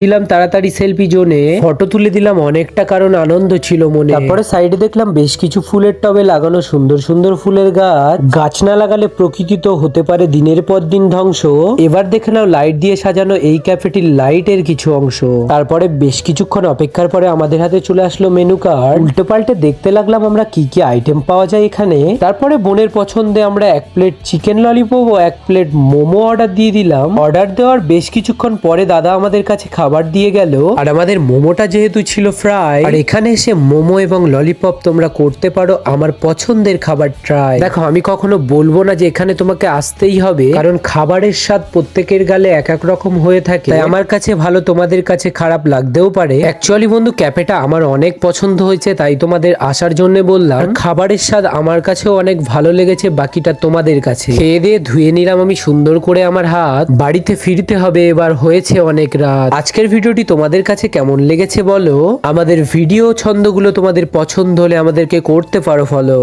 দিলাম তাড়াতাড়ি সেলফি জোনে, ফটো তুলে দিলাম অনেকটা, কারণ আনন্দ ছিল মনে। তারপরে সাইডে দেখলাম বেশ কিছু ফুলের টবে লাগানো সুন্দর সুন্দর ফুলের গাছ। গাছ না লাগালে প্রকৃতি তো হতে পারে দিনের পর দিন ধ্বংস। এবার দেখে নাও লাইট দিয়ে সাজানো এই ক্যাফেটির লাইটের কিছু অংশ। তারপরে বেশ কিছুক্ষণ অপেক্ষার পরে আমাদের হাতে চলে আসলো মেনু কার্ড। উল্টে পাল্টে দেখতে লাগলাম আমরা কি কি আইটেম পাওয়া যায় এখানে। তারপরে বোনের পছন্দে আমরা 1 প্লেট চিকেন ললিপপ ও 1 প্লেট মোমো অর্ডার দিয়ে দিলাম। অর্ডার দেওয়ার বেশ কিছুক্ষণ পরে দাদা আমাদের কাছে খাবার দিয়ে গেল। আর আমাদের মোমোটা যেহেতু ছিল ফ্রাই, আর এখানে এসে মোমো এবং ললিপপ তোমরা করতে পারো আমার পছন্দের খাবার ট্রাই। দেখো, আমি কখনো বলবো না যে এখানে তোমাকে আসতেই হবে, কারণ খাবারের স্বাদ প্রত্যেকের গালে এক এক রকম হয়ে থাকে। তাই আমার কাছে ভালো, তোমাদের কাছে খারাপ লাগতেও পারে। অ্যাকচুয়ালি বন্ধু, ক্যাফেটা আমার অনেক পছন্দ হয়েছে, তাই তোমাদের আসার জন্য বললাম। খাবারের স্বাদ আমার কাছেও অনেক ভালো লেগেছে, বাকিটা তোমাদের কাছে। খেয়ে দিয়ে ধুয়ে নিলাম আমি সুন্দর করে আমার হাত। বাড়িতে ফিরতে হবে এবার, হয়েছে অনেক রাত। আজকের ভিডিওটি তোমাদের কাছে কেমন লেগেছে বলো। আমাদের ভিডিও ছন্দগুলো তোমাদের পছন্দ হলে আমাদেরকে করতে পারো ফলো।